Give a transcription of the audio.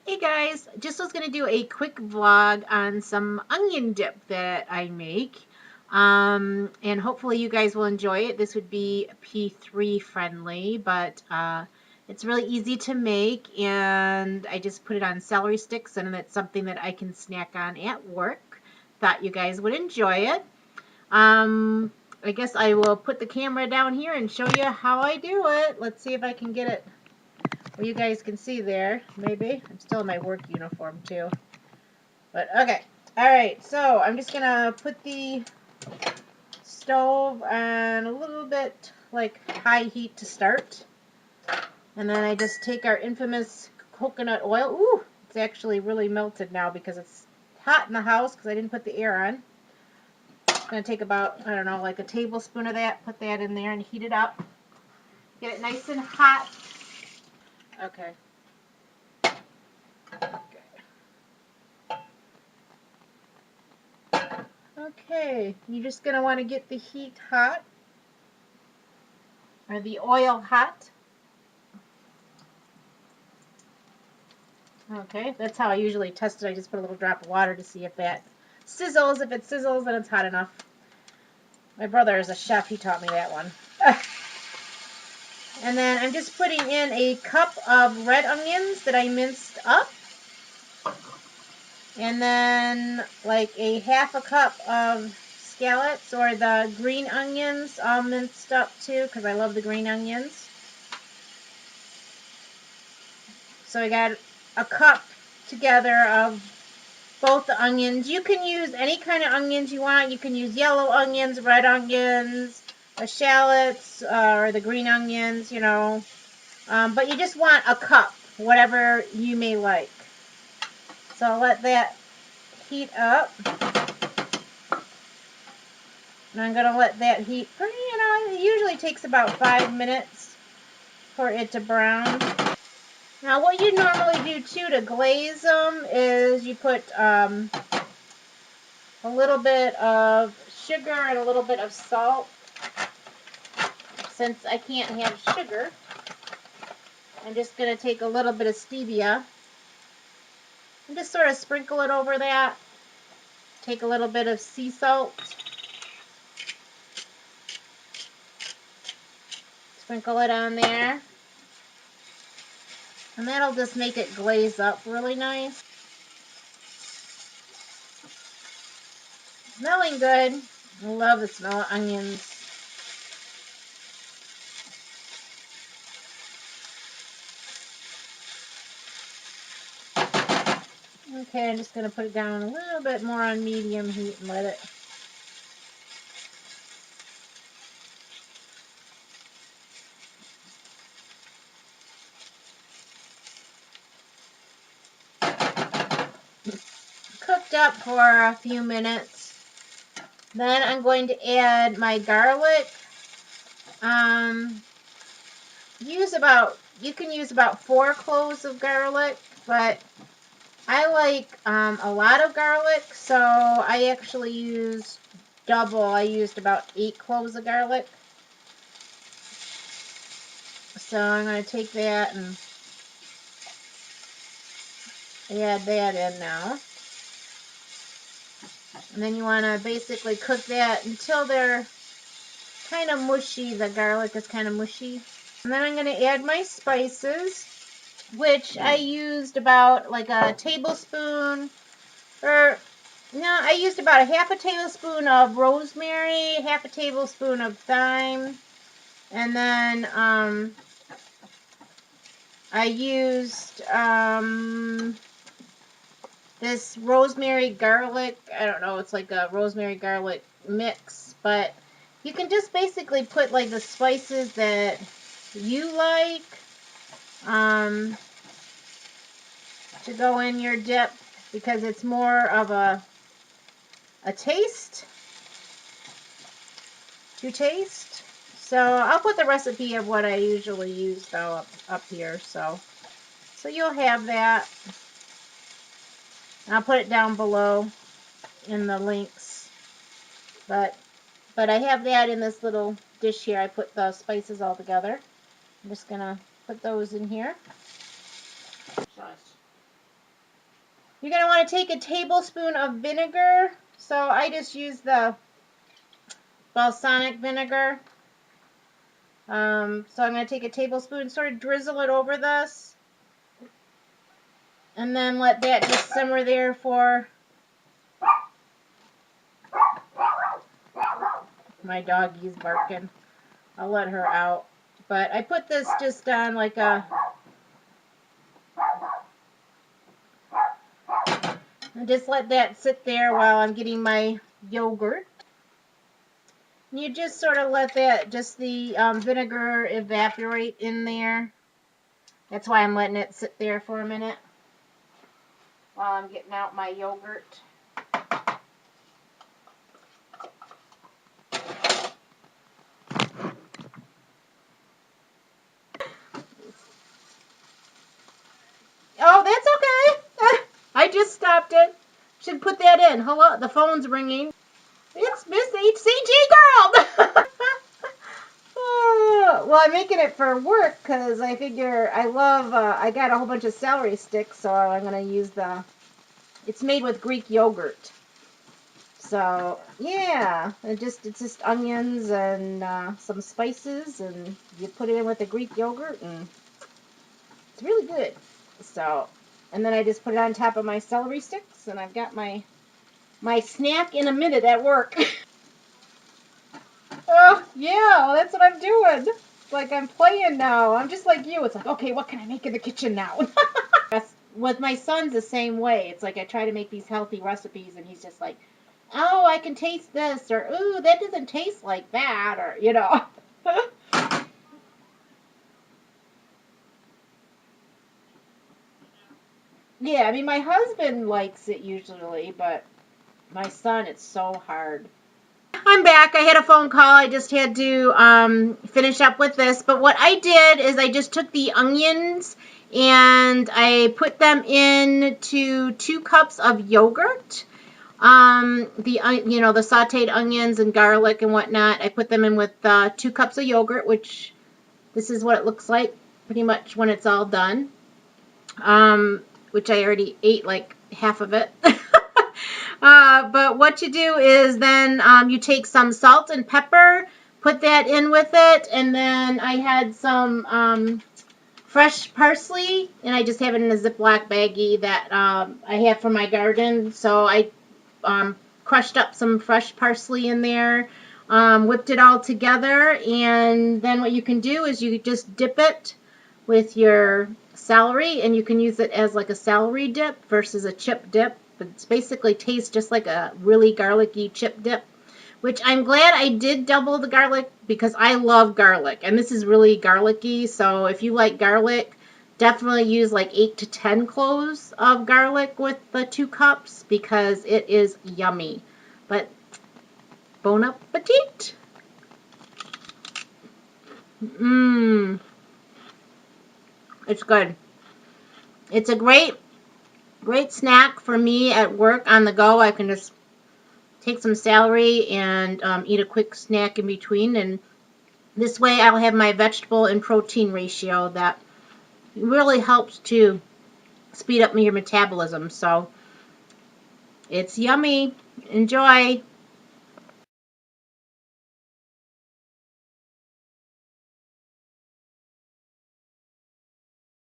Hey guys, just was going to do a quick vlog on some onion dip that I make. And hopefully you guys will enjoy it. This would be P3 friendly, but it's really easy to make, and I just put it on celery sticks, and it's something that I can snack on at work. Thought you guys would enjoy it. I guess I will put the camera down here and show you how I do it. Let's see if I can get it. Well, you guys can see there, maybe. I'm still in my work uniform, too. But, okay. Alright, so I'm just going to put the stove on a little bit, like, high heat to start. And then I just take our infamous coconut oil. Ooh, it's actually really melted now because it's hot in the house because I didn't put the air on. I'm going to take about, I don't know, like a tablespoon of that, put that in there and heat it up. Get it nice and hot. Okay. Okay, you're just going to want to get the heat hot, or the oil hot. Okay, that's how I usually test it. I just put a little drop of water to see if that sizzles. If it sizzles, then it's hot enough. My brother is a chef. He taught me that one. And then I'm just putting in a cup of red onions that I minced up. And then like a half a cup of scallops, or the green onions, all minced up too, because I love the green onions. So I got a cup together of both the onions. You can use any kind of onions you want. You can use yellow onions, red onions, shallots, or the green onions, you know. But you just want a cup, whatever you may like. So I'll let that heat up. And I'm going to let that heat, it usually takes about 5 minutes for it to brown. Now what you normally do too to glaze them is you put a little bit of sugar and a little bit of salt. Since I can't have sugar, I'm just going to take a little bit of stevia and just sort of sprinkle it over that. Take a little bit of sea salt. Sprinkle it on there. And that'll just make it glaze up really nice. Smelling good. I love the smell of onions. Okay, I'm just going to put it down a little bit more on medium heat and let it cooked up for a few minutes. Then I'm going to add my garlic. You can use about 4 cloves of garlic, but I like a lot of garlic, so I actually used double. I used about 8 cloves of garlic. So I'm going to take that and add that in now. And then you want to basically cook that until they're kind of mushy. The garlic is kind of mushy. And then I'm going to add my spices, which I used about like a tablespoon, or no, I used about a half a tablespoon of rosemary, half a tablespoon of thyme, and then I used this rosemary garlic. I don't know, it's like a rosemary garlic mix, but you can just basically put like the spices that you like to go in your dip, because it's more of a taste to taste. So I'll put the recipe of what I usually use though up here, so you'll have that. I'll put it down below in the links, but I have that in this little dish here. I put the spices all together. I'm just gonna put those in here. You're going to want to take a tablespoon of vinegar. So I just use the balsamic vinegar. So I'm going to take a tablespoon, sort of drizzle it over this. And then let that just simmer there for... My doggy's barking. I'll let her out. But I put this just on like a... And just let that sit there while I'm getting my yogurt. And you just sort of let that, just the vinegar evaporate in there. That's why I'm letting it sit there for a minute while I'm getting out my yogurt. Oh, that's okay. I just stopped it. Should put that in. Hello, the phone's ringing. It's Miss HCG girl. Well, I'm making it for work because I figure I love, I got a whole bunch of celery sticks, so I'm going to use it's made with Greek yogurt. So, yeah, it's just onions and some spices, and you put it in with the Greek yogurt, and it's really good. So, and then I just put it on top of my celery sticks, and I've got my snack in a minute at work. Oh, yeah, that's what I'm doing. It's like I'm playing now. I'm just like you. It's like, okay, what can I make in the kitchen now? With my son's the same way. It's like I try to make these healthy recipes, and he's just like, oh, I can taste this, or, ooh, that doesn't taste like that, or, you know. Yeah, I mean, my husband likes it usually, but my son, it's so hard. I'm back. I had a phone call. I just had to finish up with this. But what I did is I just took the onions and I put them into 2 cups of yogurt. The sauteed onions and garlic and whatnot. I put them in with 2 cups of yogurt, which this is what it looks like pretty much when it's all done. Which I already ate like half of it. But what you do is then you take some salt and pepper, put that in with it, and then I had some fresh parsley, and I just have it in a Ziploc baggie that I have from my garden. So I crushed up some fresh parsley in there, whipped it all together, and then what you can do is you just dip it with your celery, and you can use it as like a celery dip versus a chip dip. But it's basically tastes just like a really garlicky chip dip, which I'm glad I did double the garlic because I love garlic, and this is really garlicky. So if you like garlic, definitely use like 8 to 10 cloves of garlic with the 2 cups because it is yummy. But bon appetit. It's good. It's a great snack for me at work on the go. I can just take some celery and eat a quick snack in between, and this way I'll have my vegetable and protein ratio that really helps to speed up your metabolism. So it's yummy. Enjoy.